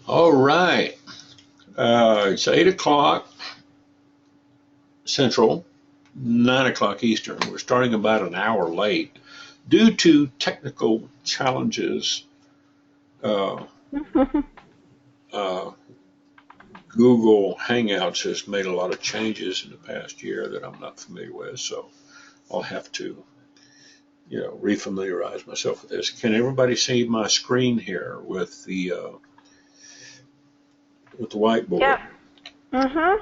All right. It's 8 o'clock Central, 9 o'clock Eastern. We're starting about an hour late due to technical challenges. Uh, uh, Google Hangouts has made a lot of changes in the past year that I'm not familiar with, so I'll have to, refamiliarize myself with this. Can everybody see my screen here with the whiteboard? Yep. Mhm.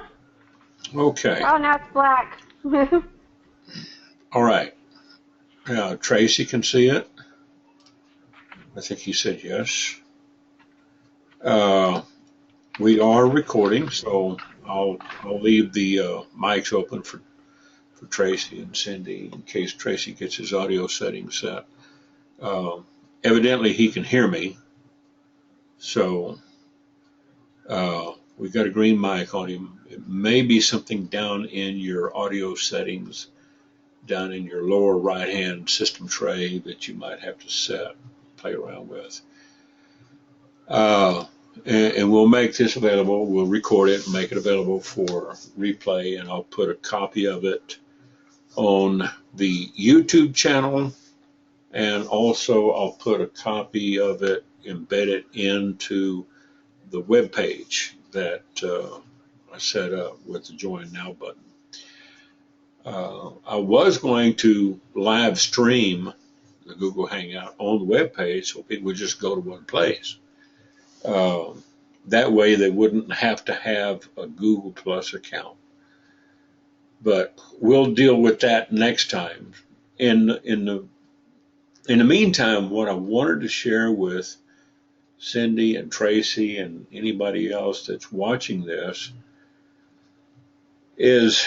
Okay. Oh, now it's black. All right. Tracy can see it. I think he said yes. Uh, we are recording, so I'll leave the mics open for Tracy and Cindy in case Tracy gets his audio settings set. Uh, Evidently, he can hear me, so we've got a green mic on him. It may be something down in your audio settings, down in your lower right-hand system tray that you might have to play around with. Uh, and we'll make this available. We'll record it and make it available for replay, and I'll put a copy of it on the YouTube channel, and also I'll put a copy of it embedded into the web page that I set up with the Join Now button. I was going to live stream the Google Hangout on the web page so people would just go to one place. That way they wouldn't have to have a Google Plus account. But we'll deal with that next time. In the meantime, what I wanted to share with Cindy and Tracy and anybody else that's watching this is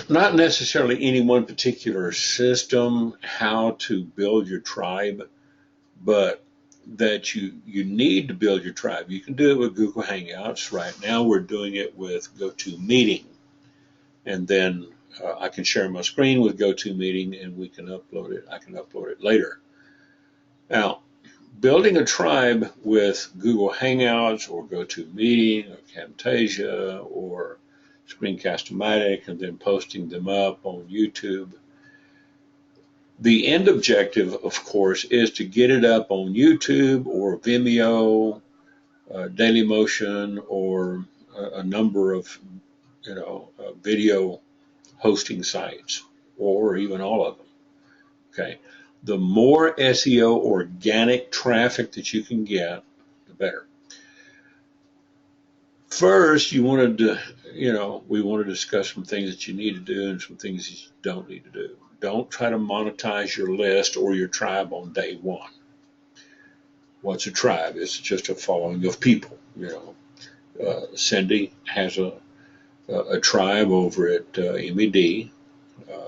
not necessarily any one particular system, how to build your tribe, but that you need to build your tribe. You can do it with Google Hangouts. Right now we're doing it with GoToMeeting. And then I can share my screen with GoToMeeting and we can upload it. I can upload it later. Now, building a tribe with Google Hangouts or GoToMeeting or Camtasia or Screencast-O-Matic and then posting them up on YouTube. The end objective, of course, is to get it up on YouTube or Vimeo, Dailymotion, or a number of, video hosting sites, or even all of them. Okay. The more SEO organic traffic that you can get, the better. First, we want to discuss some things that you need to do and some things that you don't need to do. Don't try to monetize your list or your tribe on day one. What's a tribe? It's just a following of people. Cindy has a tribe over at MED.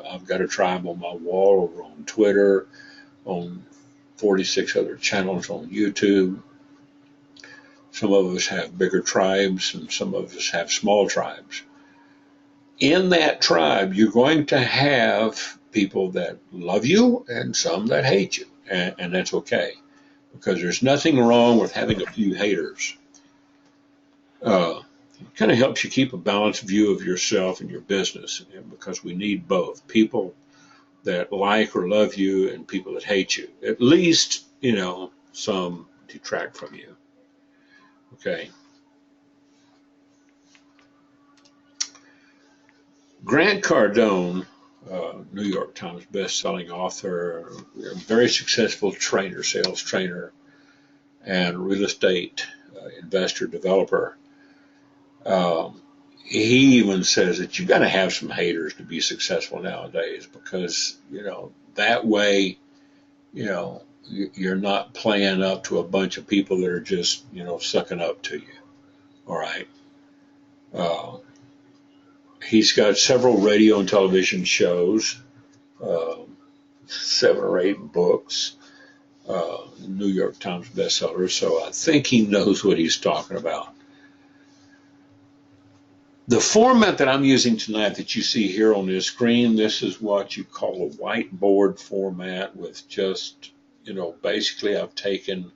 I've got a tribe on my wall over on Twitter, on 46 other channels on YouTube. Some of us have bigger tribes and some of us have small tribes. In that tribe, you're going to have people that love you and some that hate you, and that's okay, because there's nothing wrong with having a few haters. It kind of helps you keep a balanced view of yourself and your business, because we need both people that like or love you and people that hate you. At least, some detract from you. Okay. Grant Cardone, New York Times best-selling author, very successful trainer, sales trainer, and real estate investor developer. He even says that you got to have some haters to be successful nowadays, because that way, you're not playing up to a bunch of people that are just sucking up to you. All right. He's got several radio and television shows, 7 or 8 books, New York Times bestseller, so I think he knows what he's talking about. The format that I'm using tonight that you see here on this screen, this is what you call a whiteboard format with just, basically I've taken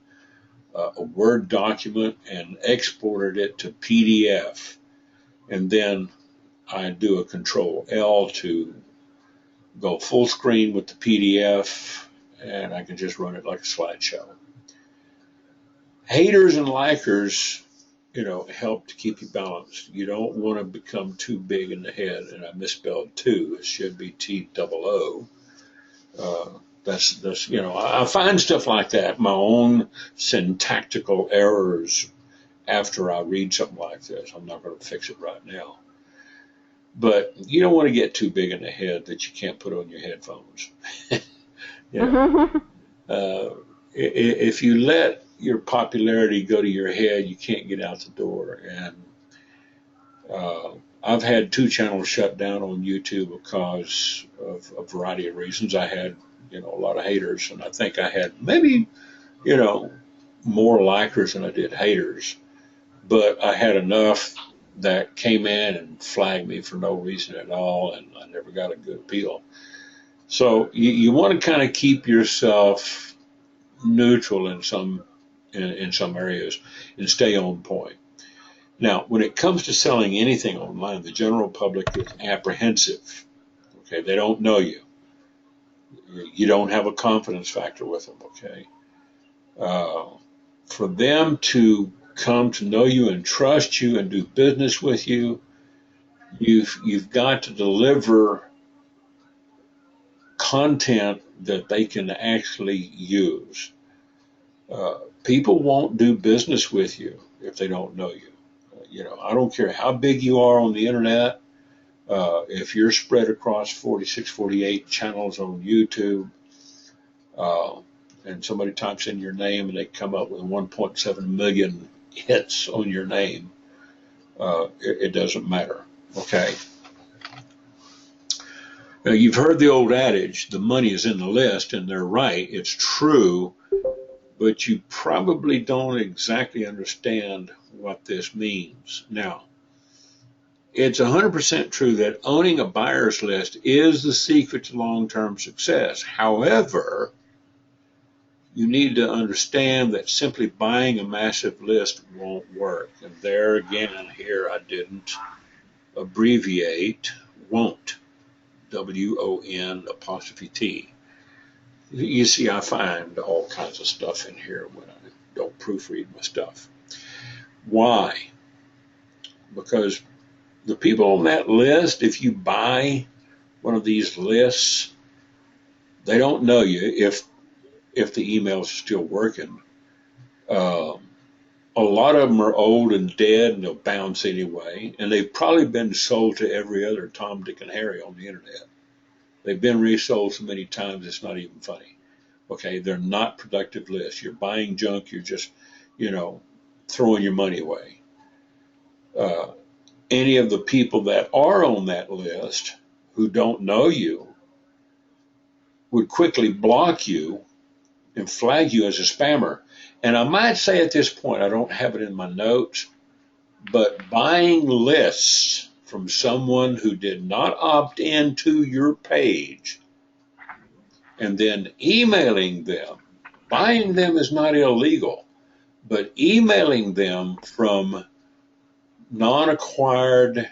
a Word document and exported it to PDF. And then I do a Control L to go full screen with the PDF, and I can just run it like a slideshow. Haters and likers, help to keep you balanced. You don't want to become too big in the head, and I misspelled two. It should be T-double-O. That's I find stuff like that, my own syntactical errors after I read something like this. I'm not going to fix it right now. But you don't want to get too big in the head that you can't put on your headphones. If you let your popularity go to your head, you can't get out the door. And I've had 2 channels shut down on YouTube because of a variety of reasons. I had, a lot of haters, and I think I had maybe, more likers than I did haters. But I had enough that came in and flagged me for no reason at all, and I never got a good appeal. So you want to kind of keep yourself neutral in some areas and stay on point. Now, when it comes to selling anything online, the general public is apprehensive. Okay, they don't know you. You don't have a confidence factor with them. Okay, for them to come to know you and trust you and do business with you, you've got to deliver content that they can actually use. People won't do business with you if they don't know you. I don't care how big you are on the internet. If you're spread across 46, 48 channels on YouTube, and somebody types in your name and they come up with 1.7 million hits on your name, it doesn't matter. Okay. Now, you've heard the old adage, the money is in the list, and they're right. It's true, but you probably don't exactly understand what this means. Now, it's 100% true that owning a buyer's list is the secret to long-term success. However, you need to understand that simply buying a massive list won't work. And there again, here I didn't abbreviate won't. W-O-N''T. You see, I find all kinds of stuff in here when I don't proofread my stuff. Why? Because the people on that list, if you buy one of these lists, they don't know you if the emails are still working. A lot of them are old and dead, and they'll bounce anyway. And they've probably been sold to every other Tom, Dick, and Harry on the internet. They've been resold so many times it's not even funny. Okay, they're not productive lists. You're buying junk. You're just, throwing your money away. Any of the people that are on that list who don't know you would quickly block you and flag you as a spammer. And I might say at this point, I don't have it in my notes, but buying lists from someone who did not opt into your page and then emailing them, buying them is not illegal, but emailing them from non-acquired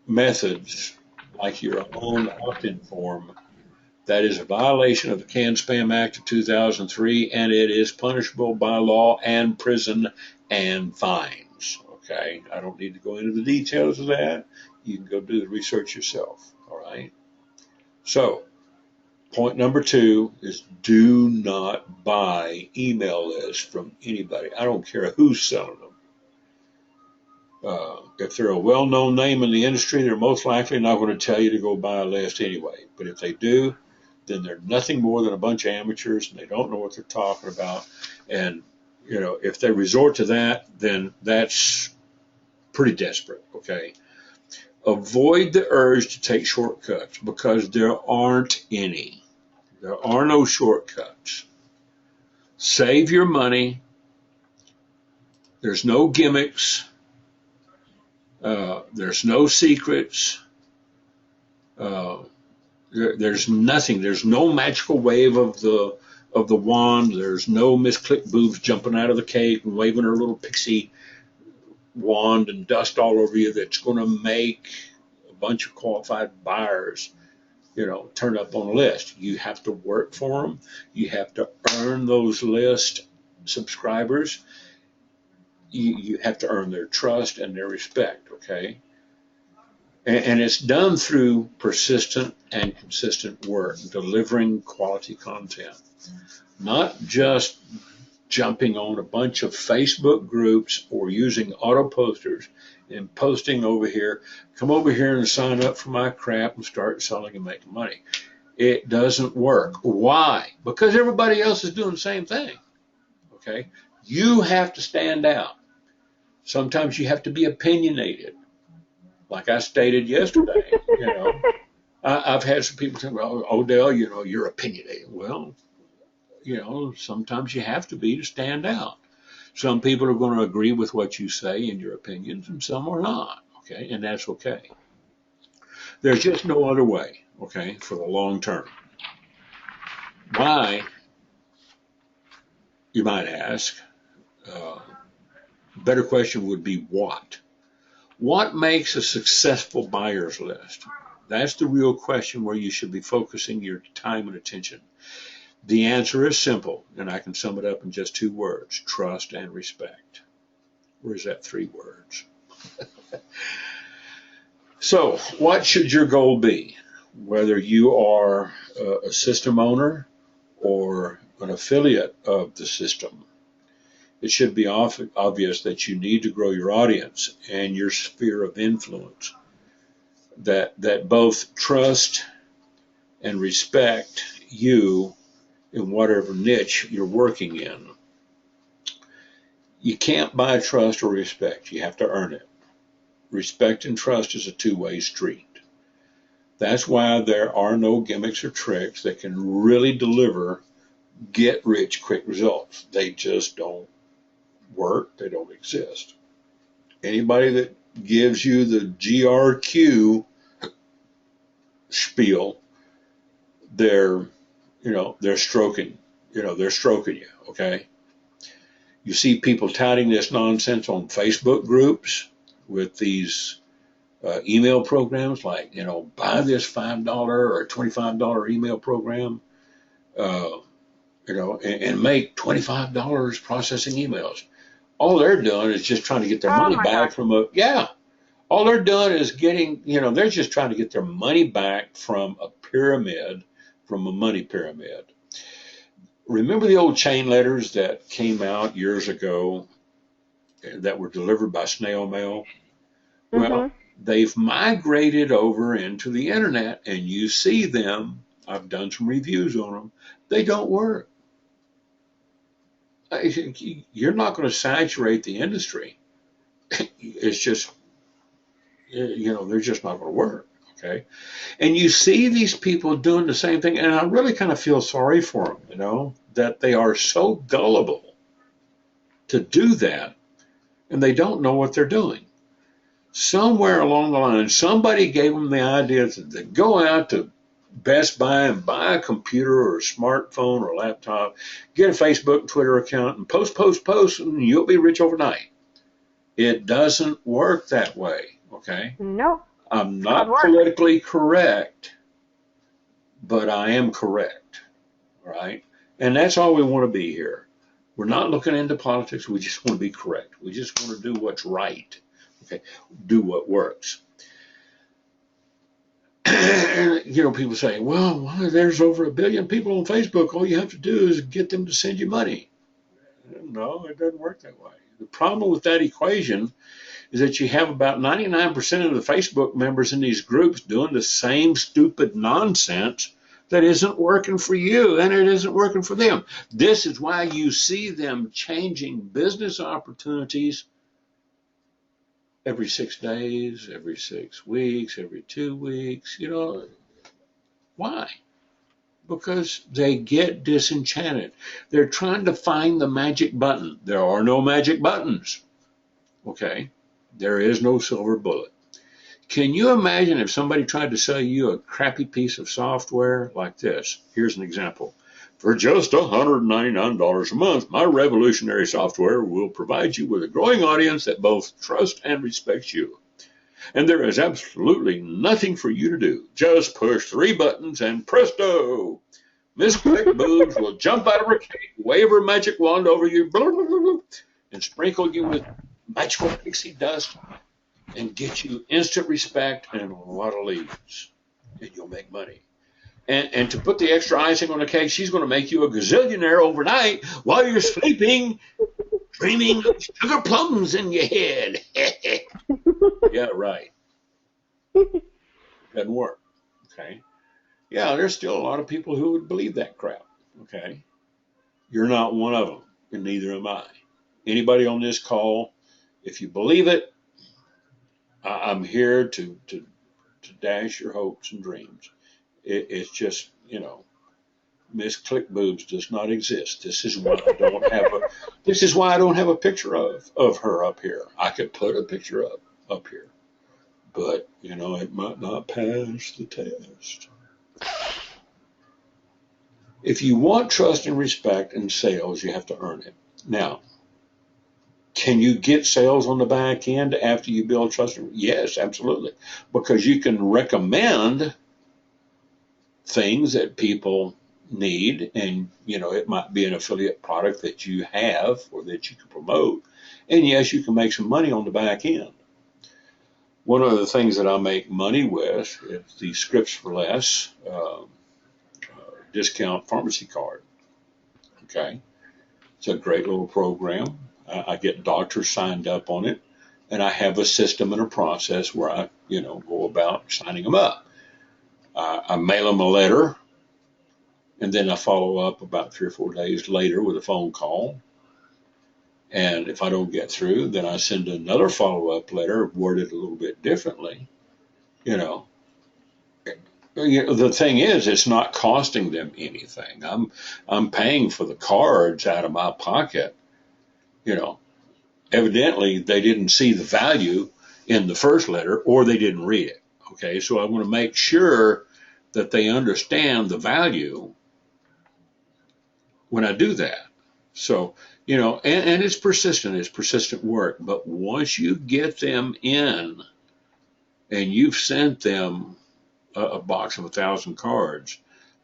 methods like your own opt-in form, that is a violation of the Can Spam Act of 2003, and it is punishable by law and prison and fines. Okay, I don't need to go into the details of that. You can go do the research yourself. All right. So, point number 2 is do not buy email lists from anybody. I don't care who's selling them. If they're a well-known name in the industry, they're most likely not going to tell you to go buy a list anyway. But if they do, then they're nothing more than a bunch of amateurs, and they don't know what they're talking about. And, if they resort to that, then that's pretty desperate, okay? Avoid the urge to take shortcuts because there aren't any. There are no shortcuts. Save your money. There's no gimmicks. There's no secrets. There's nothing. There's no magical wave of the of the wand. There's no Miss Click Boobs jumping out of the cake and waving her little pixie wand and dust all over you that's going to make a bunch of qualified buyers, turn up on a list. You have to work for them. You have to earn those list subscribers. You have to earn their trust and their respect, okay? And it's done through persistent and consistent work, delivering quality content, not just jumping on a bunch of Facebook groups or using auto posters and posting over here, come over here and sign up for my crap and start selling and making money. It doesn't work. Why? Because everybody else is doing the same thing, okay? You have to stand out. Sometimes you have to be opinionated. Like I stated yesterday, I've had some people say, well, Odell, you're opinionated. Well, sometimes you have to be to stand out. Some people are going to agree with what you say and your opinions, and some are not, okay? And that's okay. There's just no other way, okay, for the long term. Why, you might ask, better question would be what? What makes a successful buyer's list? That's the real question where you should be focusing your time and attention. The answer is simple, and I can sum it up in just 2 words: trust and respect. Or is that 3 words? So, what should your goal be? Whether you are a system owner or an affiliate of the system, it should be obvious that you need to grow your audience and your sphere of influence, that both trust and respect you in whatever niche you're working in. You can't buy trust or respect. You have to earn it. Respect and trust is a 2-way street. That's why there are no gimmicks or tricks that can really deliver get-rich-quick results. They just don't work. They don't exist. Anybody that gives you the GRQ spiel, they're stroking you, okay? You see people touting this nonsense on Facebook groups with these email programs like, buy this $5 or $25 email program, and make $25 processing emails. All they're doing is just trying to get their money back from all they're doing is getting, they're just trying to get their money back from a pyramid, from a money pyramid. Remember the old chain letters that came out years ago that were delivered by snail mail? Mm-hmm. Well, they've migrated over into the internet, and you see them. I've done some reviews on them. They don't work. You're not going to saturate the industry. It's just, they're just not going to work, okay? And you see these people doing the same thing, and I really kind of feel sorry for them, that they are so gullible to do that, and they don't know what they're doing. Somewhere along the line, somebody gave them the idea to go out to Best Buy and buy a computer or a smartphone or a laptop, get a Facebook and Twitter account, and post, and you'll be rich overnight. It doesn't work that way, okay? No. I'm not politically correct, but I am correct, right? And that's all we want to be here. We're not looking into politics. We just want to be correct. We just want to do what's right, okay? Do what works. People say, well, there's over 1 billion people on Facebook. All you have to do is get them to send you money. No, it doesn't work that way. The problem with that equation is that you have about 99% of the Facebook members in these groups doing the same stupid nonsense that isn't working for you, and it isn't working for them. This is why you see them changing business opportunities every 6 days, every 6 weeks, every 2 weeks. Why? Because they get disenchanted. They're trying to find the magic button. There are no magic buttons. Okay? There is no silver bullet. Can you imagine if somebody tried to sell you a crappy piece of software like this? Here's an example. For just $199 a month, my revolutionary software will provide you with a growing audience that both trusts and respects you. And there is absolutely nothing for you to do. Just push 3 buttons and presto! Miss Click Boobs will jump out of her cake, wave her magic wand over you, blah, blah, blah, blah, and sprinkle you with magical pixie dust and get you instant respect and a lot of leads. And you'll make money. And to put the extra icing on the cake, she's going to make you a gazillionaire overnight while you're sleeping, dreaming of sugar plums in your head. Yeah, right. Doesn't work. Okay. Yeah, there's still a lot of people who would believe that crap. Okay. You're not one of them, and neither am I. Anybody on this call, if you believe it, I'm here to dash your hopes and dreams. It's just, Miss Click Boobs does not exist. This is why I don't have a picture of her up here. I could put a picture up here, but it might not pass the test. If you want trust and respect in sales, you have to earn it. Now, can you get sales on the back end after you build trust? Yes, absolutely, because you can recommend things that people need, and it might be an affiliate product that you have or that you can promote, and yes, you can make some money on the back end. One of the things that I make money with is the Scripts for Less discount pharmacy card. Okay, it's a great little program. I get doctors signed up on it, and I have a system and a process where I go about signing them up. I mail them a letter, and then I follow up about 3 or 4 days later with a phone call. And if I don't get through, then I send another follow-up letter worded a little bit differently. The thing is, it's not costing them anything. I'm paying for the cards out of my pocket. Evidently they didn't see the value in the first letter, or they didn't read it. Okay, so I want to make sure that they understand the value when I do that. So, and it's persistent work. But once you get them in and you've sent them a box of 1,000 cards,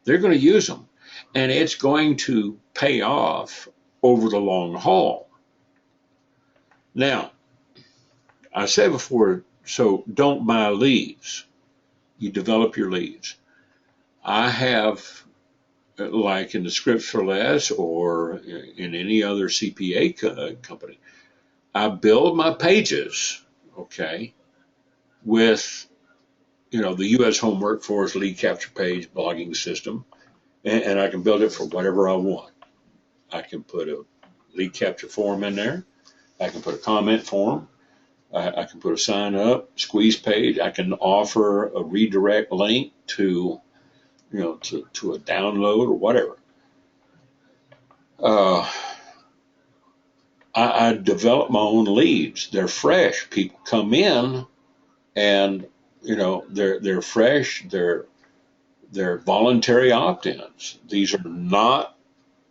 they're going to use them. And it's going to pay off over the long haul. Now, I said before, so don't buy leads. You develop your leads. I have, like in the Scripts for Less or in any other CPA company, I build my pages, okay, with, the U.S. Home Workforce lead capture page blogging system, and I can build it for whatever I want. I can put a lead capture form in there. I can put a comment form. I can put a sign up, squeeze page. I can offer a redirect link to a download or whatever. I develop my own leads. They're fresh. People come in, and they're fresh. They're voluntary opt-ins. These are not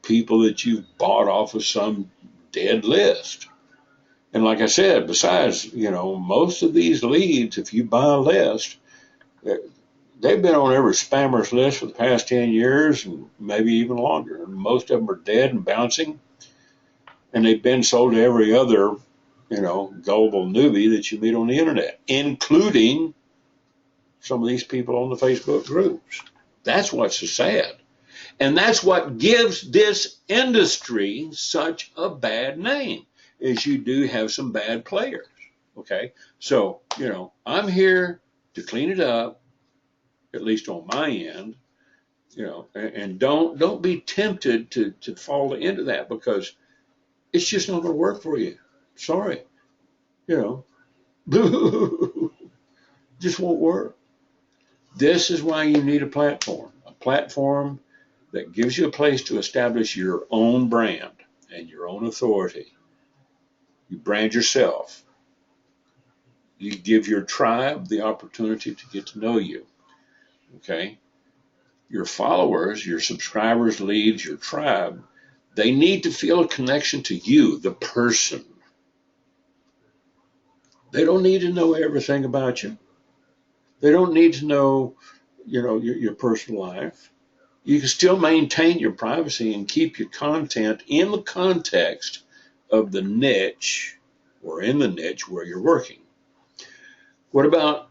people that you've bought off of some dead list. And like I said, besides, most of these leads, if you buy a list, they've been on every spammer's list for the past 10 years and maybe even longer. And most of them are dead and bouncing. And they've been sold to every other, gullible newbie that you meet on the internet, including some of these people on the Facebook groups. That's what's so sad. And that's what gives this industry such a bad name, is you do have some bad players. Okay. So, I'm here to clean it up, at least on my end, and don't be tempted to fall into that, because it's just not going to work for you. Sorry. Just won't work. This is why you need a platform that gives you a place to establish your own brand and your own authority. You brand yourself. You give your tribe the opportunity to get to know you. Okay? Your followers, your subscribers, leads, your tribe, they need to feel a connection to you, the person. They don't need to know everything about you. They don't need to know, your personal life. You can still maintain your privacy and keep your content in the context of the niche or in the niche where you're working. What about,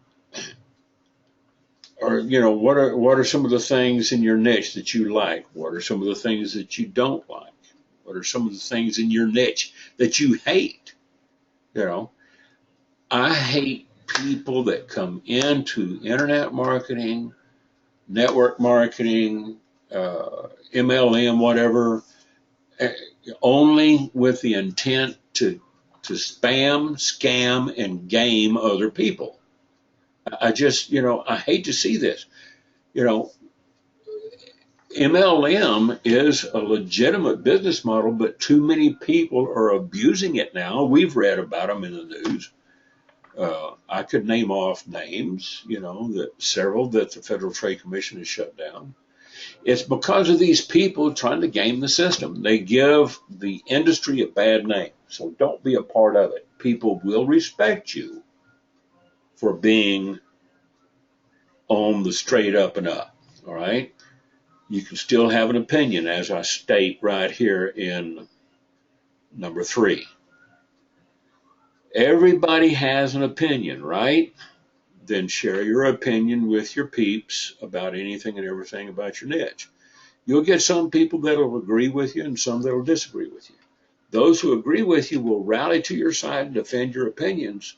or what are some of the things in your niche that you like? What are some of the things that you don't like? What are some of the things in your niche that you hate? You know, I hate people that come into internet marketing, network marketing, MLM, whatever, eh, only with the intent to spam, scam, and game other people. I just, I hate to see this. You know, MLM is a legitimate business model, but too many people are abusing it now. We've read about them in the news. I could name off names, that several that the Federal Trade Commission has shut down. It's because of these people trying to game the system. They give the industry a bad name. So don't be a part of it. People will respect you for being on the straight up and up. All right. You can still have an opinion, as I state right here in number 3. Everybody has an opinion, right? Then share your opinion with your peeps about anything and everything about your niche. You'll get some people that'll agree with you and some that'll disagree with you. Those who agree with you will rally to your side and defend your opinions.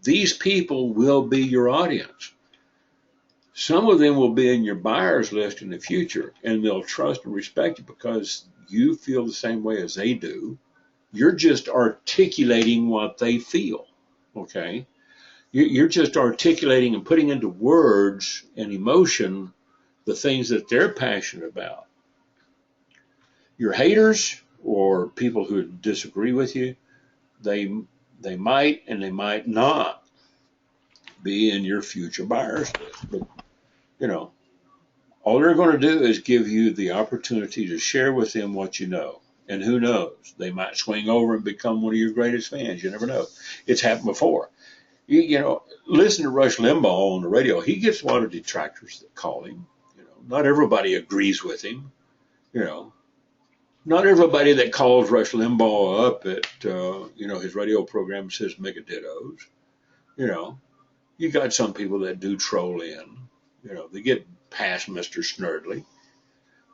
These people will be your audience. Some of them will be in your buyers list in the future, and they'll trust and respect you because you feel the same way as they do. You're just articulating what they feel, okay? You're just articulating and putting into words and emotion the things that they're passionate about. Your haters or people who disagree with you, they might and they might not be in your future buyers list. But, all they're going to do is give you the opportunity to share with them what you know. And who knows? They might swing over and become one of your greatest fans. You never know. It's happened before. Listen to Rush Limbaugh on the radio. He gets a lot of detractors that call him. Not everybody agrees with him. Not everybody that calls Rush Limbaugh up at, his radio program says megadittos. You got some people that do troll in. They get past Mr. Snerdley.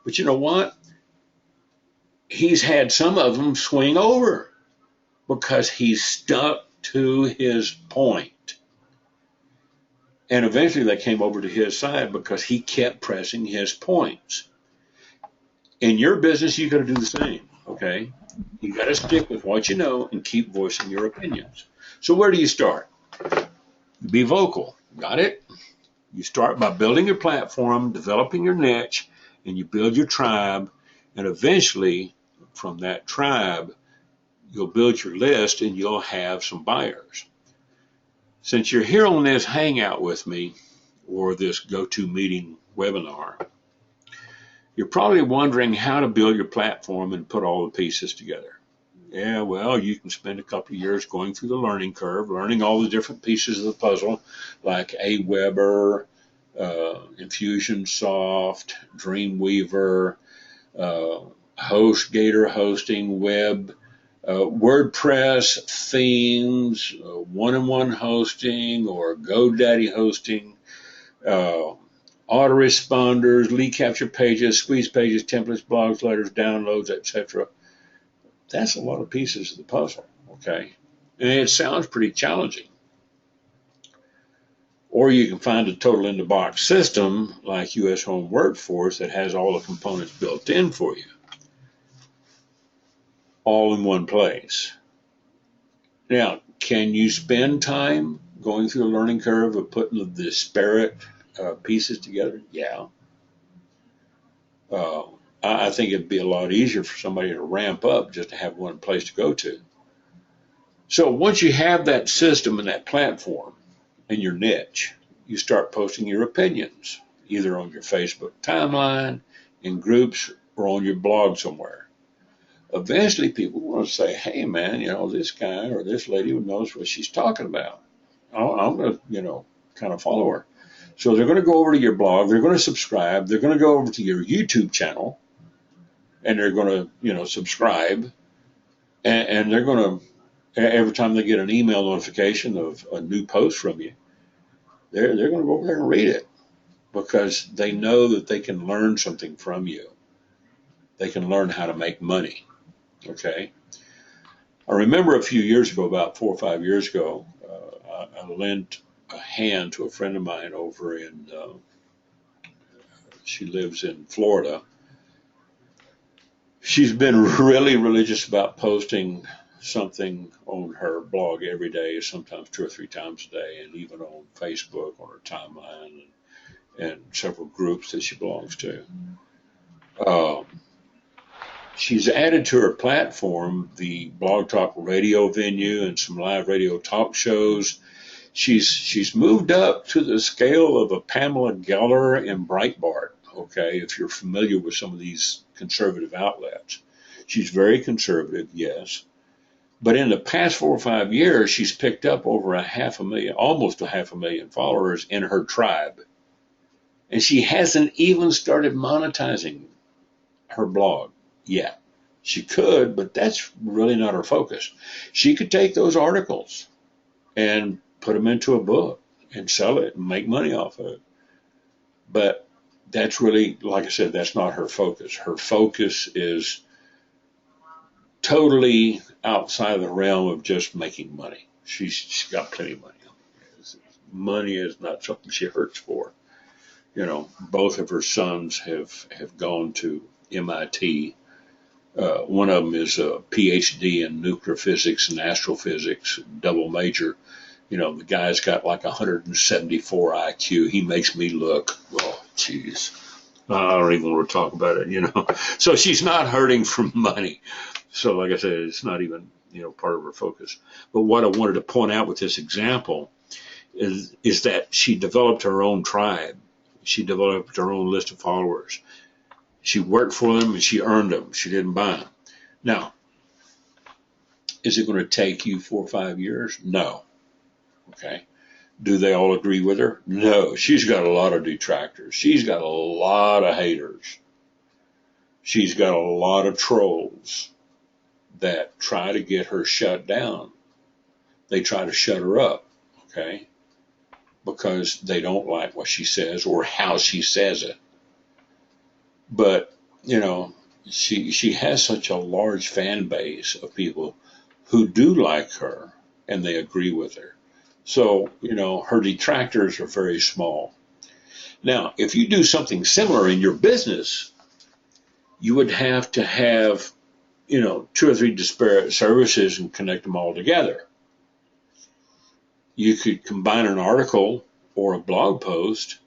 But you know what? He's had some of them swing over because he's stuck to his point. And eventually they came over to his side because he kept pressing his points. In your business, you got to do the same, okay? You got to stick with what you know and keep voicing your opinions. So where do you start? Be vocal. Got it? You start by building your platform, developing your niche, and you build your tribe. And eventually, from that tribe, you'll build your list and you'll have some buyers. Since you're here on this Hangout with me, or this GoToMeeting webinar, you're probably wondering how to build your platform and put all the pieces together. Yeah, well, you can spend a couple of years going through the learning curve, learning all the different pieces of the puzzle, like Aweber, Infusionsoft, Dreamweaver, HostGator hosting, web, WordPress themes, one-on-one hosting, or GoDaddy hosting, autoresponders, lead capture pages, squeeze pages, templates, blogs, letters, downloads, etc. That's a lot of pieces of the puzzle, okay? And it sounds pretty challenging. Or you can find a total in-the-box system like US Home Workforce that has all the components built in for you, all in one place. Now, can you spend time going through the learning curve of putting the disparate pieces together? Yeah. I think it'd be a lot easier for somebody to ramp up just to have one place to go to. So once you have that system and that platform and your niche, you start posting your opinions. either on your Facebook timeline, in groups, or on your blog somewhere. Eventually, people want to say, hey, man, this guy or this lady knows what she's talking about. I'm going to, kind of follow her. So they're going to go over to your blog. They're going to subscribe. They're going to go over to your YouTube channel, and they're going to, subscribe. And they're going to, every time they get an email notification of a new post from you, they're going to go over there and read it because they know that they can learn something from you. They can learn how to make money. Okay. I remember a few years ago, about 4 or 5 years ago, I lent a hand to a friend of mine over in, she lives in Florida. She's been really religious about posting something on her blog every day, sometimes 2 or 3 times a day, and even on Facebook, on her timeline, and several groups that she belongs to. She's added to her platform the Blog Talk radio venue and some live radio talk shows. She's moved up to the scale of a Pamela Geller in Breitbart, okay, if you're familiar with some of these conservative outlets. She's very conservative, yes. But in the past 4 or 5 years, she's picked up over almost a half a million followers in her tribe. And she hasn't even started monetizing her blog yet. She could, but that's really not her focus. She could take those articles and put them into a book and sell it and make money off of it. But that's really, like I said, that's not her focus. Her focus is totally outside of the realm of just making money. She's got plenty of money. Money is not something she hurts for. Both of her sons have gone to MIT. One of them is a PhD in nuclear physics and astrophysics, double major. The guy's got like 174 IQ. He makes me look, oh, geez, I don't even want to talk about it, So she's not hurting from money. So like I said, it's not even, part of her focus. But what I wanted to point out with this example is that she developed her own tribe. She developed her own list of followers. She worked for them and she earned them. She didn't buy them. Now, is it going to take you 4 or 5 years? No. Okay. Do they all agree with her? No. She's got a lot of detractors. She's got a lot of haters. She's got a lot of trolls that try to get her shut down. They try to shut her up. Okay. Because they don't like what she says or how she says it. But, she has such a large fan base of people who do like her and they agree with her. So, her detractors are very small. Now, if you do something similar in your business, you would have to have, 2 or 3 disparate services and connect them all together. You could combine an article or a blog post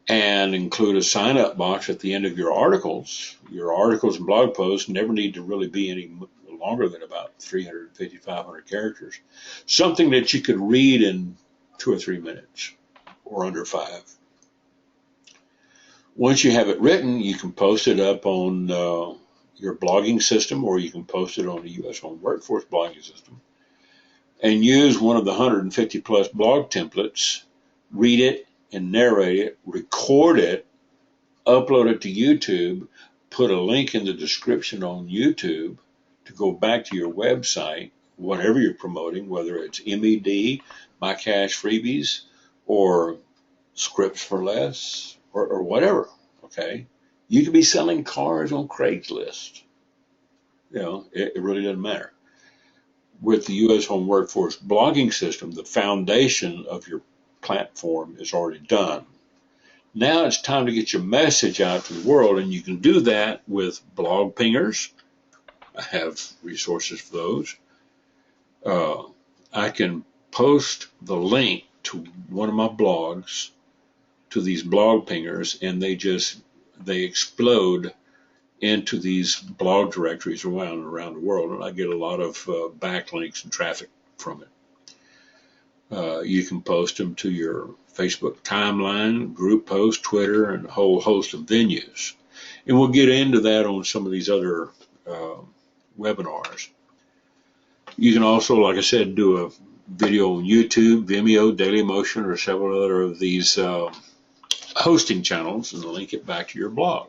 and include a sign-up box at the end of your articles. Your articles and blog posts never need to really be any longer than about 350, 500 characters. Something that you could read in 2 or 3 minutes or under 5. Once you have it written, you can post it up on your blogging system, or you can post it on the U.S. Home Workforce blogging system and use one of the 150 plus blog templates, read it and narrate it, record it, upload it to YouTube, put a link in the description on YouTube to go back to your website, whatever you're promoting, whether it's MED, My Cash Freebies, or Scripts for Less, or whatever, okay? You could be selling cars on Craigslist. It really doesn't matter. With the U.S. Home Workforce blogging system, the foundation of your platform is already done. Now it's time to get your message out to the world, and you can do that with blog pingers. I have resources for those. I can post the link to one of my blogs to these blog pingers, and they explode into these blog directories around the world, and I get a lot of backlinks and traffic from it. You can post them to your Facebook timeline, group post, Twitter, and a whole host of venues. And we'll get into that on some of these other uh, webinars. You can also, like I said, do a video on YouTube, Vimeo, Dailymotion, or several other of these hosting channels and link it back to your blog.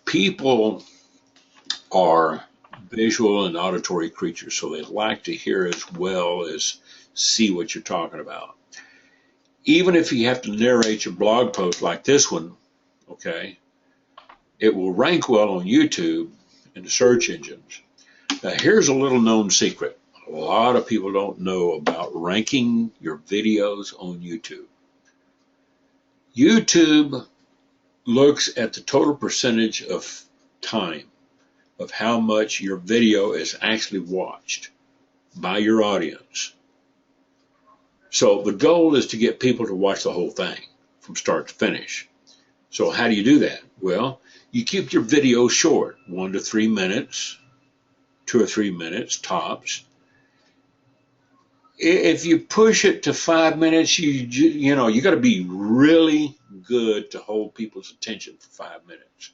People are visual and auditory creatures, so they like to hear as well as see what you're talking about. Even if you have to narrate your blog post like this one, okay, it will rank well on YouTube and the search engines. Now, here's a little known secret. A lot of people don't know about ranking your videos on YouTube. YouTube looks at the total percentage of time of how much your video is actually watched by your audience. So the goal is to get people to watch the whole thing from start to finish. So how do you do that? Well, you keep your video short, 1 to 3 minutes, 2 or 3 minutes tops. If you push it to 5 minutes, you know you got to be really good to hold people's attention for 5 minutes.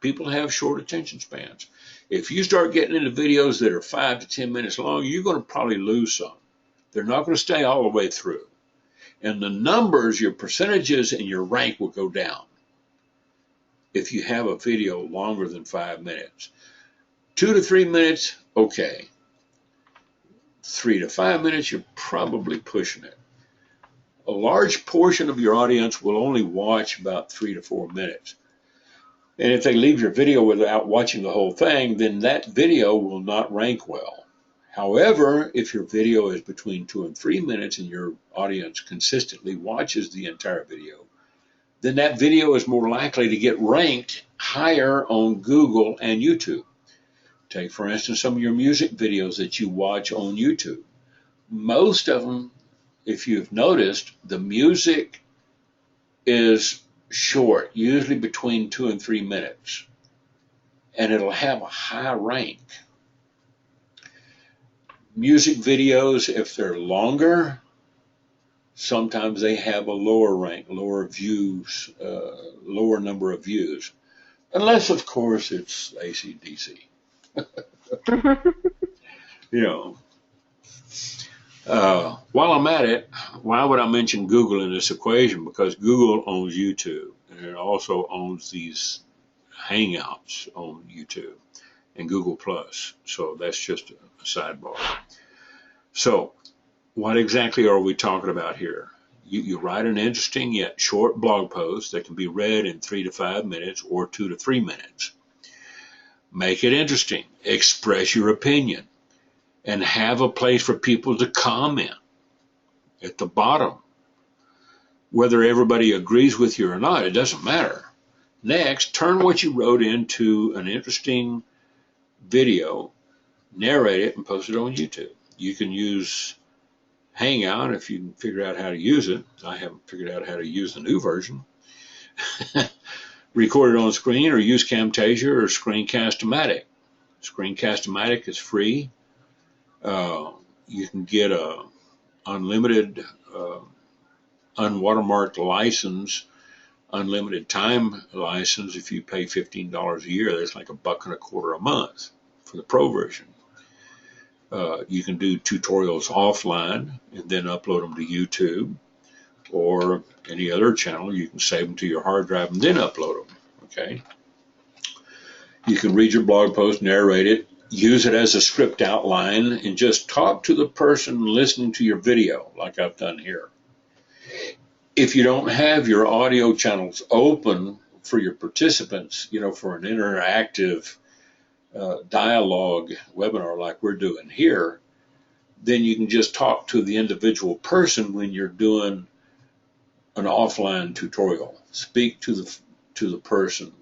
People have short attention spans. If you start getting into videos that are 5 to 10 minutes long, you're going to probably lose some. They're not going to stay all the way through. And the numbers, your percentages, and your rank will go down if you have a video longer than 5 minutes. 2 to 3 minutes, okay. 3 to 5 minutes, you're probably pushing it. A large portion of your audience will only watch about 3 to 4 minutes. And if they leave your video without watching the whole thing, then that video will not rank well. However, if your video is between 2 and 3 minutes and your audience consistently watches the entire video, then that video is more likely to get ranked higher on Google and YouTube. Take, for instance, some of your music videos that you watch on YouTube. Most of them, if you've noticed, the music is short, usually between 2 and 3 minutes, and it'll have a high rank. Music videos, if they're longer, sometimes they have a lower rank, lower views, lower number of views, unless, of course, it's AC/DC. You know, while I'm at it, why would I mention Google in this equation? Because Google owns YouTube, and it also owns these Hangouts on YouTube and Google Plus. So that's just a sidebar. So what exactly are we talking about here? You write an interesting yet short blog post that can be read in 3 to 5 minutes or 2 to 3 minutes. Make it interesting. Express your opinion. And have a place for people to comment at the bottom. Whether everybody agrees with you or not, it doesn't matter. Next, turn what you wrote into an interesting video, narrate it, and post it on YouTube. You can use Hangout if you can figure out how to use it. I haven't figured out how to use the new version. Record it on screen or use Camtasia or Screencast-O-Matic. Screencast-O-Matic is free. You can get a unlimited, unwatermarked license, unlimited time license. If you pay $15 a year, that's like $1.25 a month for the pro version. You can do tutorials offline and then upload them to YouTube or any other channel. You can save them to your hard drive and then upload them. Okay. You can read your blog post, narrate it, use it as a script outline, and just talk to the person listening to your video like I've done here. If you don't have your audio channels open for your participants, you know, for an interactive dialogue webinar like we're doing here, then you can just talk to the individual person when you're doing an offline tutorial. Speak to the person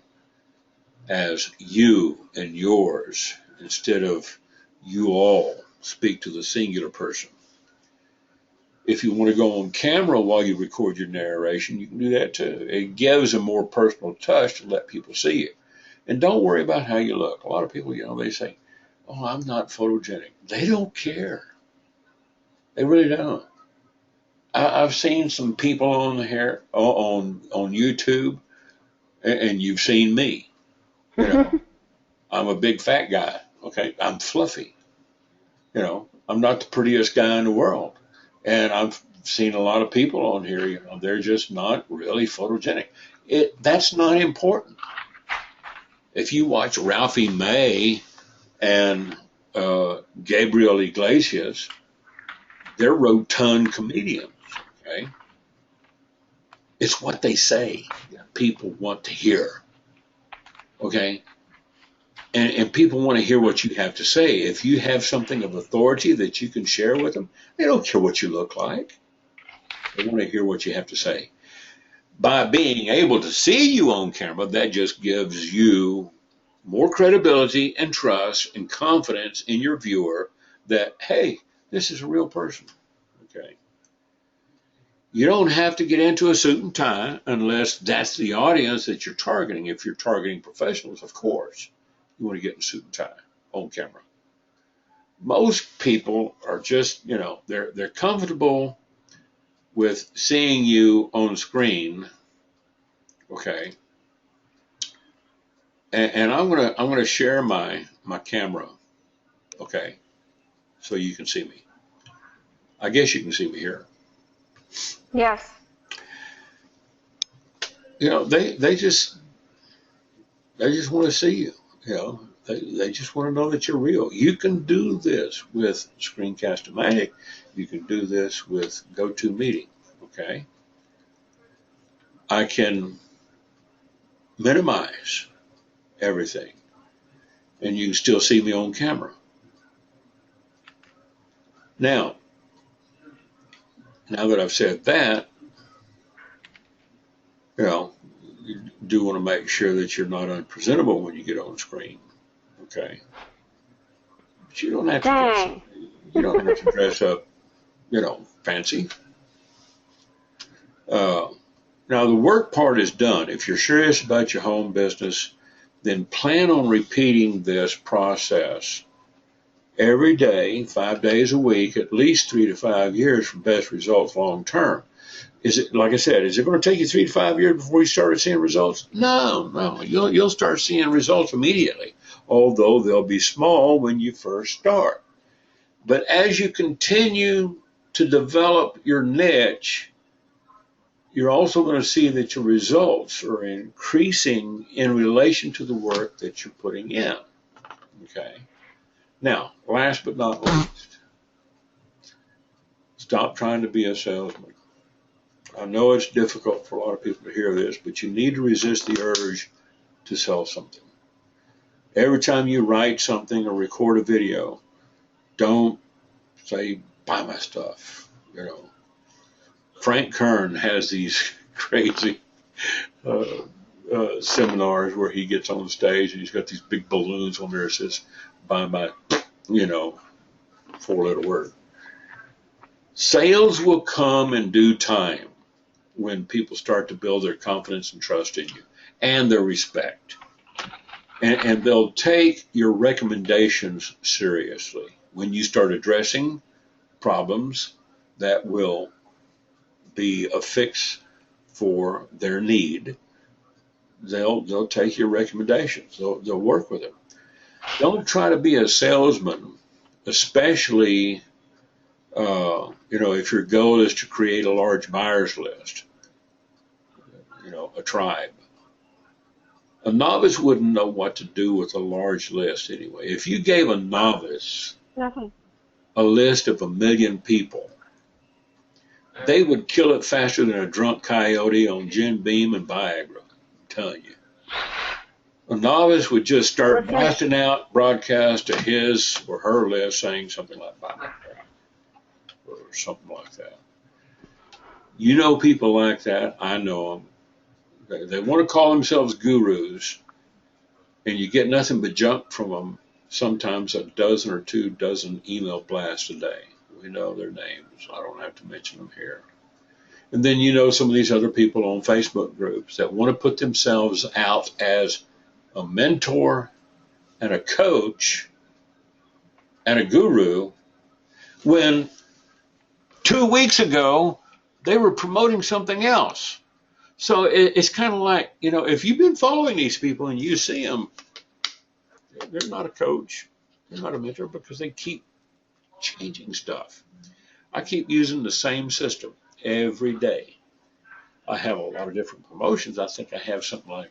as you and yours instead of you all. Speak to the singular person. If you want to go on camera while you record your narration, you can do that too. It gives a more personal touch to let people see you. And don't worry about how you look. A lot of people, you know, they say, oh, I'm not photogenic. They don't care. They really don't. I've seen some people on here on YouTube, and you've seen me. You know, I'm a big fat guy. Okay, I'm fluffy. I'm not the prettiest guy in the world, and I've seen a lot of people on here. They're just not really photogenic. That's not important. If you watch Ralphie May and Gabriel Iglesias, they're rotund comedians. Okay, it's what they say that people want to hear. Okay, and people want to hear what you have to say. If you have something of authority that you can share with them, they don't care what you look like. They want to hear what you have to say. By being able to see you on camera, that just gives you more credibility and trust and confidence in your viewer that, hey, this is a real person. Okay. You don't have to get into a suit and tie unless that's the audience that you're targeting. If you're targeting professionals, of course, you want to get in a suit and tie on camera. Most people are just, they're comfortable with seeing you on screen. Okay. And I'm gonna share my camera. Okay. So you can see me. I guess you can see me here. Yes. They just want to see you. They just want to know that you're real. You can do this with Screencast-O-Matic. You can do this with GoToMeeting. Okay. I can minimize everything, and you can still see me on camera. Now that I've said that, you do want to make sure that you're not unpresentable when you get on screen. Okay. But you don't have to dress up. You don't have to dress up, fancy. Now the work part is done. If you're serious about your home business, then plan on repeating this process every day, 5 days a week, at least 3 to 5 years for best results long term. Like I said, is it going to take you 3 to 5 years before you start seeing results? No. You'll start seeing results immediately, although they'll be small when you first start. But as you continue to develop your niche, you're also going to see that your results are increasing in relation to the work that you're putting in. Okay. Now, last but not least, stop trying to be a salesman. I know it's difficult for a lot of people to hear this, but you need to resist the urge to sell something. Every time you write something or record a video, don't say, buy my stuff. Frank Kern has these crazy seminars where he gets on the stage and he's got these big balloons on there that says, buy my, 4-letter word. Sales will come in due time when people start to build their confidence and trust in you and their respect. And they'll take your recommendations seriously. When you start addressing problems that will be a fix for their need, they'll take your recommendations. They'll work with them. Don't try to be a salesman, especially if your goal is to create a large buyers list, a tribe. A novice wouldn't know what to do with a large list anyway. If you gave a novice a list of 1 million people, they would kill it faster than a drunk coyote on Jim Beam and Viagra. I'm telling you. A novice would just start blasting out broadcasts to his or her list saying something like that or something like that. People like that. I know them. They want to call themselves gurus, and you get nothing but junk from them, sometimes a dozen or 2 dozen email blasts a day. We know their names. I don't have to mention them here. And then some of these other people on Facebook groups that want to put themselves out as a mentor and a coach and a guru when 2 weeks ago, they were promoting something else. So it's kind of like, if you've been following these people and you see them, they're not a coach, they're not a mentor because they keep changing stuff. I keep using the same system every day. I have a lot of different promotions. I think I have something like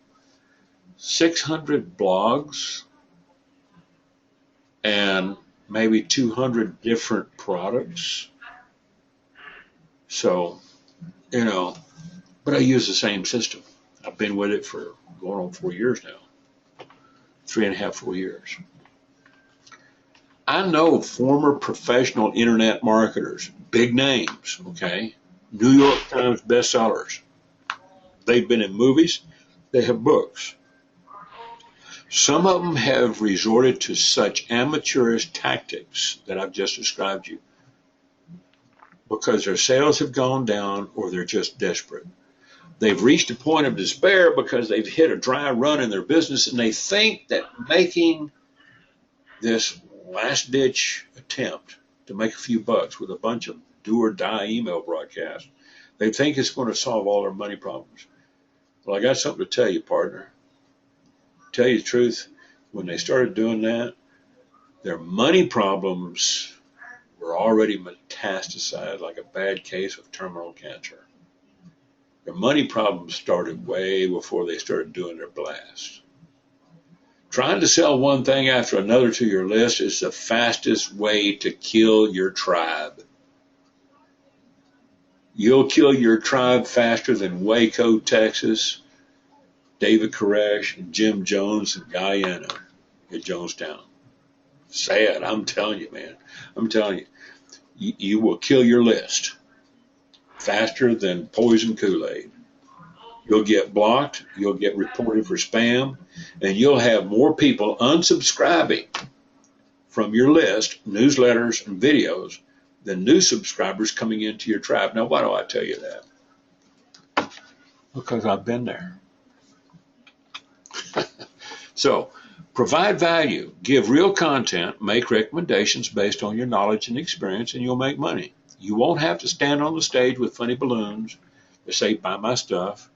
600 blogs and maybe 200 different products. So, but I use the same system. I've been with it for going on 4 years now, 3.5, 4 years. I know former professional internet marketers, big names, okay, New York Times bestsellers. They've been in movies, they have books. Some of them have resorted to such amateurish tactics that I've just described you because their sales have gone down or they're just desperate. They've reached a point of despair because they've hit a dry run in their business and they think that making this last ditch attempt to make a few bucks with a bunch of do or die email broadcasts, they think it's going to solve all their money problems. Well, I got something to tell you, partner. Tell you the truth, when they started doing that, their money problems were already metastasized like a bad case of terminal cancer. Their money problems started way before they started doing their blast. Trying to sell one thing after another to your list is the fastest way to kill your tribe. You'll kill your tribe faster than Waco, Texas, David Koresh, and Jim Jones in Guyana at Jonestown. Sad, I'm telling you, man. I'm telling you, you will kill your list faster than poison Kool-Aid. You'll get blocked, you'll get reported for spam, and you'll have more people unsubscribing from your list, newsletters and videos, than new subscribers coming into your tribe. Now, why do I tell you that? Because I've been there. So, provide value, give real content, make recommendations based on your knowledge and experience, and you'll make money. You won't have to stand on the stage with funny balloons that say, buy my stuff.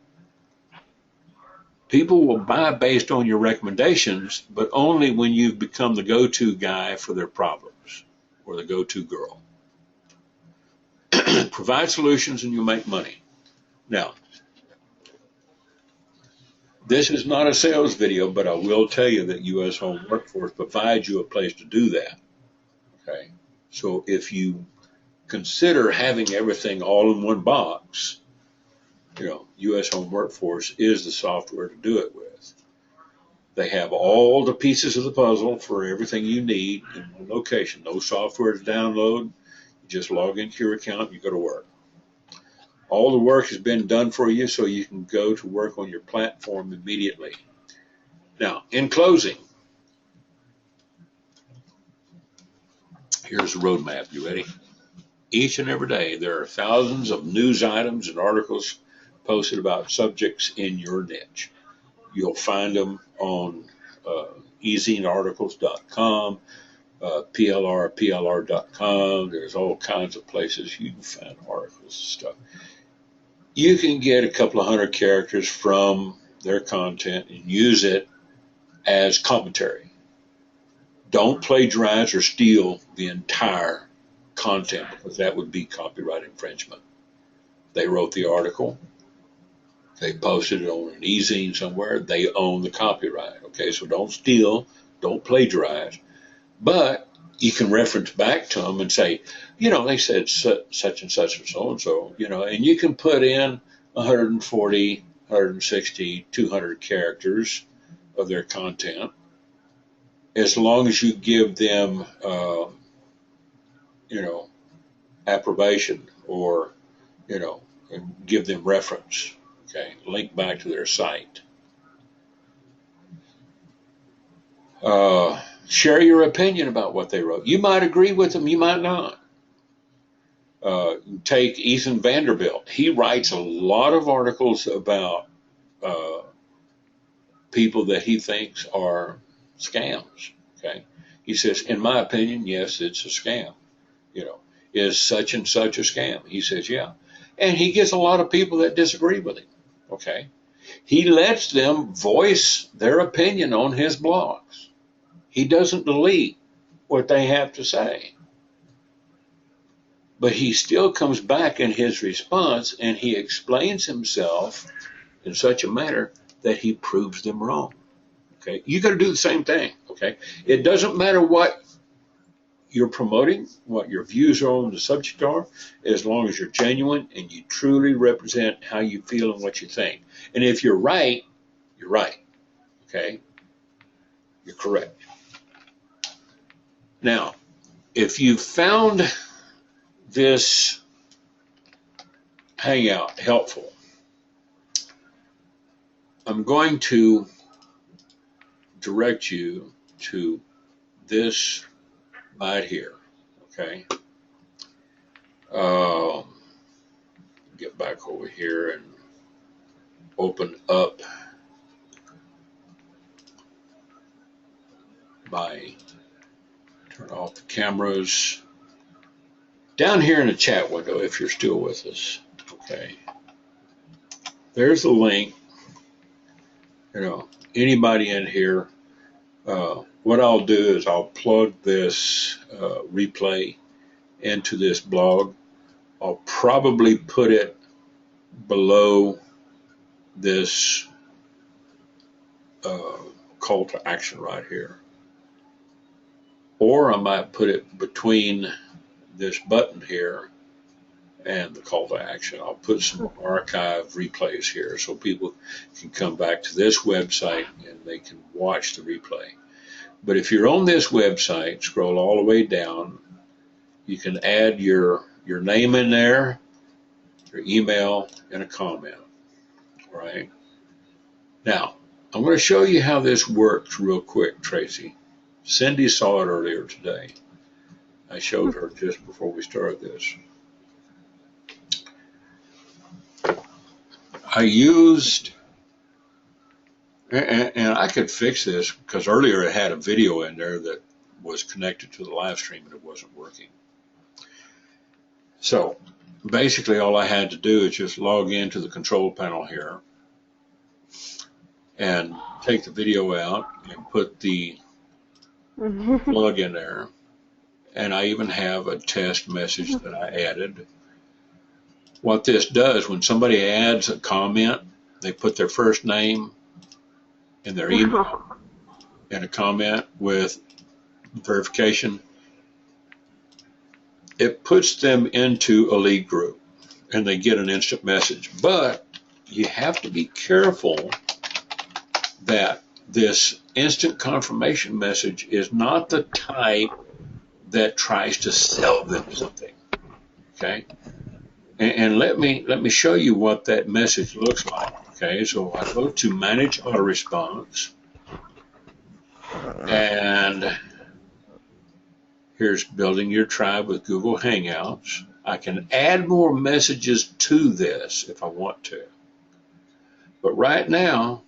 People will buy based on your recommendations, but only when you've become the go-to guy for their problems or the go-to girl. Provide solutions and you'll make money. Now, this is not a sales video, but I will tell you that U.S. Home Workforce provides you a place to do that. Okay. So if you consider having everything all in one box, U.S. Home Workforce is the software to do it with. They have all the pieces of the puzzle for everything you need in one location. No software to download. You just log into your account and you go to work. All the work has been done for you so you can go to work on your platform immediately. Now, in closing, here's the roadmap. You ready? Each and every day, there are thousands of news items and articles posted about subjects in your niche. You'll find them on easinarticles.com, plr.com. There's all kinds of places you can find articles and stuff. You can get a couple of hundred characters from their content and use it as commentary. Don't plagiarize or steal the entire content because that would be copyright infringement. They wrote the article. They posted it on an e-zine somewhere. They own the copyright. Okay, so don't steal, don't plagiarize. But you can reference back to them and say, they said such and such or so, and you can put in 140, 160, 200 characters of their content as long as you give them, approbation or, and give them reference. Okay, link back to their site. Share your opinion about what they wrote. You might agree with them, you might not. Take Ethan Vanderbilt. He writes a lot of articles about people that he thinks are scams. Okay, he says, in my opinion, yes, it's a scam. is such and such a scam? He says, yeah. And he gets a lot of people that disagree with him. Okay. He lets them voice their opinion on his blogs. He doesn't delete what they have to say. But he still comes back in his response and he explains himself in such a manner that he proves them wrong. Okay. You got to do the same thing. Okay. It doesn't matter what you're promoting, what your views are on the subject are, as long as you're genuine and you truly represent how you feel and what you think. And if you're right, you're right. Okay? You're correct. Now, if you found this Hangout helpful, I'm going to direct you to this right here. Okay? Get back over here and open up turn off the cameras. Down here in the chat window, if you're still with us, okay, there's a link. Anybody in here, what I'll do is I'll plug this replay into this blog. I'll probably put it below this call to action right here. Or I might put it between this button here and the call to action. I'll put some archive replays here so people can come back to this website and they can watch the replay. But if you're on this website, scroll all the way down, you can add your name in there, your email, and a comment. All right. Now, I'm going to show you how this works real quick, Tracy. Cindy saw it earlier today. I showed her just before we started this. I used, and I could fix this because earlier it had a video in there that was connected to the live stream and it wasn't working. So basically all I had to do is just log into the control panel here and take the video out and put the plug in there. And I even have a test message that I added. What this does, when somebody adds a comment, they put their first name and their email and a comment with verification. It puts them into a lead group and they get an instant message. But you have to be careful that this instant confirmation message is not the type that tries to sell them something. Okay? And let me show you what that message looks like. Okay, so I go to Manage Auto Response, and here's Building Your Tribe with Google Hangouts. I can add more messages to this if I want to. But right now,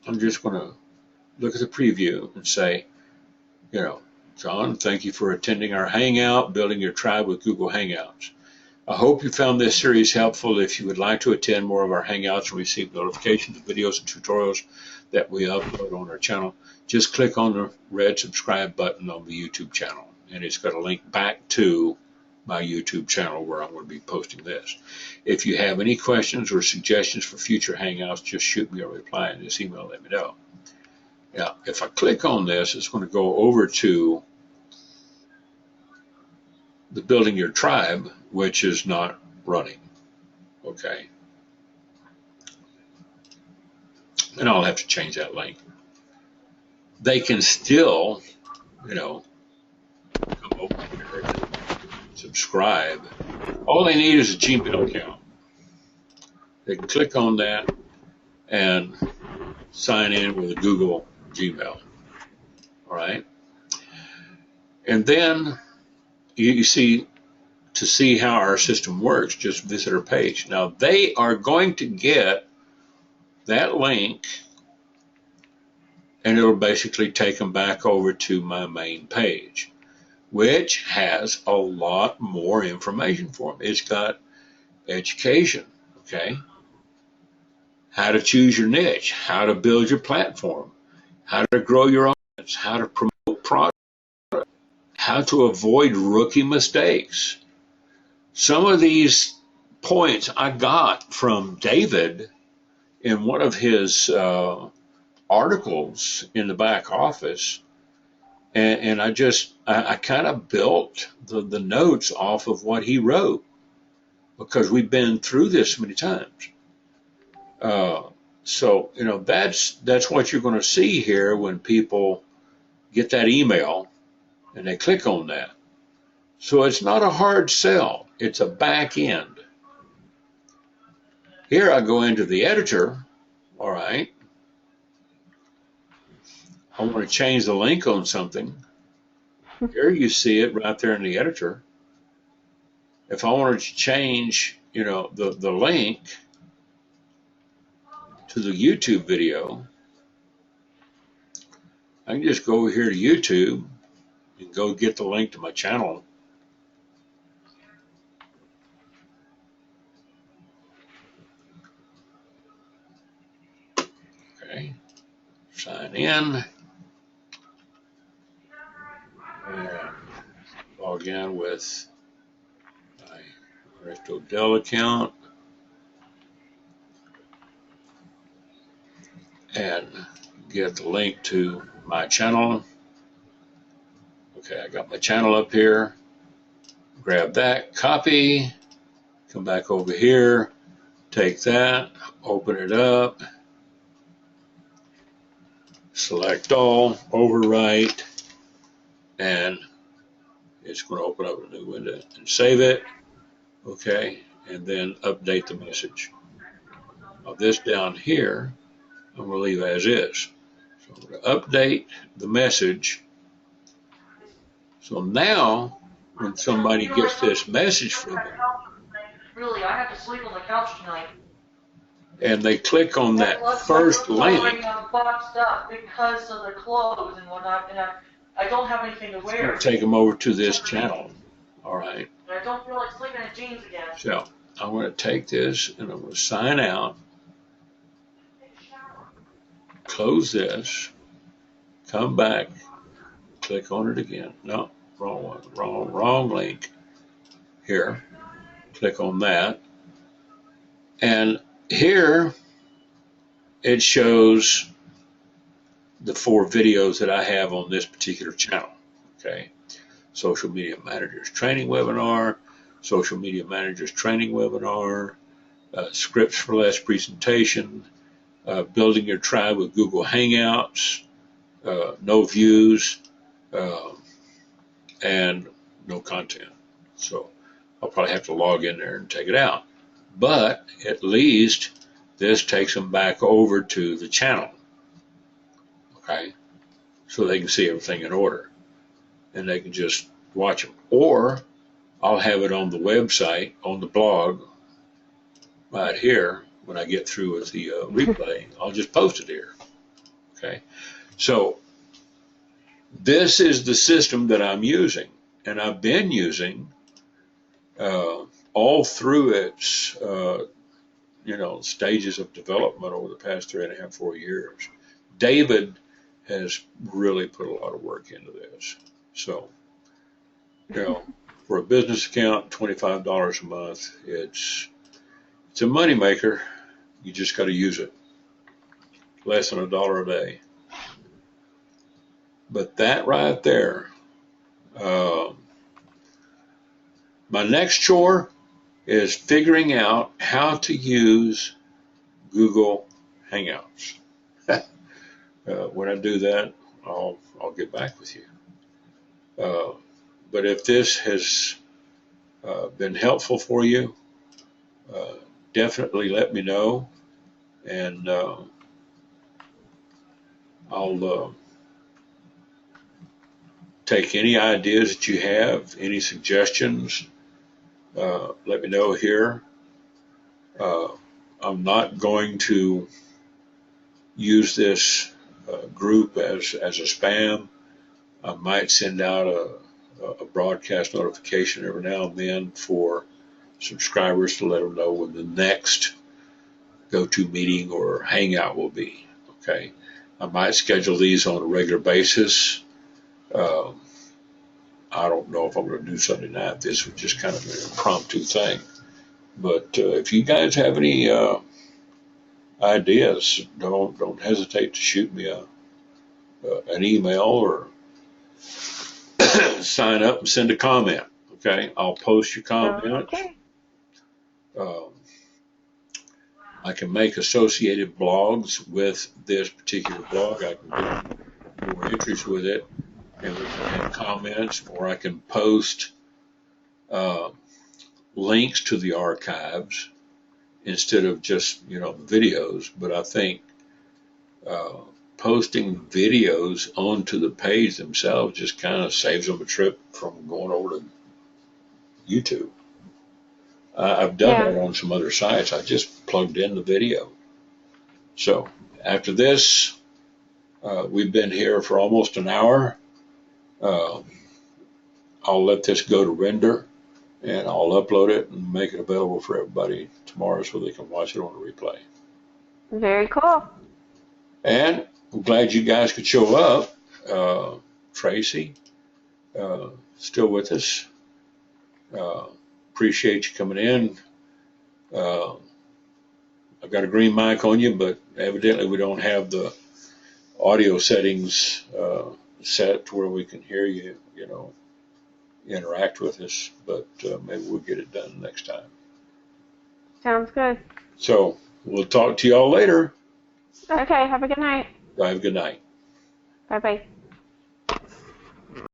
I'm just going to look at the preview and say, John, thank you for attending our Hangout, Building Your Tribe with Google Hangouts. I hope you found this series helpful. If you would like to attend more of our Hangouts and receive notifications of videos and tutorials that we upload on our channel, just click on the red subscribe button on the YouTube channel. And it's got a link back to my YouTube channel where I'm going to be posting this. If you have any questions or suggestions for future Hangouts, just shoot me a reply in this email, let me know. Now, if I click on this, it's going to go over to the Building Your Tribe, which is not running. Okay. And I'll have to change that link. They can still, come over here and subscribe. All they need is a Gmail account. They can click on that and sign in with a Google Gmail. All right. And then you see, to see how our system works, just visit our page. Now, they are going to get that link, and it'll basically take them back over to my main page. which has a lot more information for them. It's got education, okay? How to choose your niche, how to build your platform, how to grow your audience, how to promote product, how to avoid rookie mistakes. Some of these points I got from David in one of his articles in the back office, and I kind of built the notes off of what he wrote because we've been through this many times. Uh, so that's what you're going to see here when people get that email and they click on that. So it's not a hard sell; it's a back end. Here I go into the editor. All right, I want to change the link on something. Here you see it right there in the editor. If I wanted to change, the link to the YouTube video, I can just go over here to YouTube and go get the link to my channel. Okay, sign in and log in with my Ernest Odell account and get the link to my channel. Okay, I got my channel up here. Grab that, copy, come back over here, take that, open it up, select all, overwrite, and it's going to open up a new window and save it. Okay, and then update the message. Now this down here, I'm going to leave as is. So I'm going to update the message. So now, when somebody gets this message from me, really, I have to sleep on the couch tonight. And they click on that first link, boxed up because of the clothes and whatnot, and I don't have anything to wear. It's going to take them over to this channel. All right. And I don't feel like sleeping in jeans again. So I'm going to take this and I'm going to sign out. Close this. Come back. Click on it again. No, wrong one. Wrong link. Here. Click on that. And here it shows the 4 videos that I have on this particular channel. Okay. Social Media Managers Training Webinar, Social Media Managers Training Webinar, Scripts for Less Presentation, Building Your Tribe with Google Hangouts, no views, and no content. So I'll probably have to log in there and take it out. But at least this takes them back over to the channel. Okay? So they can see everything in order. And they can just watch them. Or I'll have it on the website, on the blog, right here. When I get through with the replay, I'll just post it here. Okay? So this is the system that I'm using. And I've been using all through its stages of development over the past 3.5, 4 years. David has really put a lot of work into this. So, for a business account, $25 a month, it's a moneymaker. You just got to use it. Less than $1 a day. But that right there, my next chore is figuring out how to use Google Hangouts. When I do that, I'll get back with you. But if this has been helpful for you, definitely let me know, and I'll take any ideas that you have, any suggestions. Let me know here. I'm not going to use this group as a spam. I might send out a broadcast notification every now and then for subscribers to let them know when the next go-to meeting or hangout will be. Okay, I might schedule these on a regular basis. Um, I don't know if I'm going to do Sunday night. This was just kind of an impromptu thing. But if you guys have any ideas, don't hesitate to shoot me an email or sign up and send a comment. Okay, I'll post your comments. Okay. Um, I can make associated blogs with this particular blog. I can do more entries with it, and we can have comments, or I can post uh, links to the archives instead of just videos. But I think uh, posting videos onto the page themselves just kind of saves them a trip from going over to YouTube. I've done Yeah. that on some other sites. I just plugged in the video. So after this, we've been here for almost an hour. Uh, I'll let this go to render and I'll upload it and make it available for everybody tomorrow so they can watch it on the replay. Very cool. And I'm glad you guys could show up. Tracy, still with us. Uh, Appreciate you coming in. Uh, I've got a green mic on you, but evidently we don't have the audio settings set to where we can hear you, interact with us. But maybe we'll get it done next time. Sounds good. So we'll talk to y'all later. Okay, have a good night. Have a good night. Bye-bye.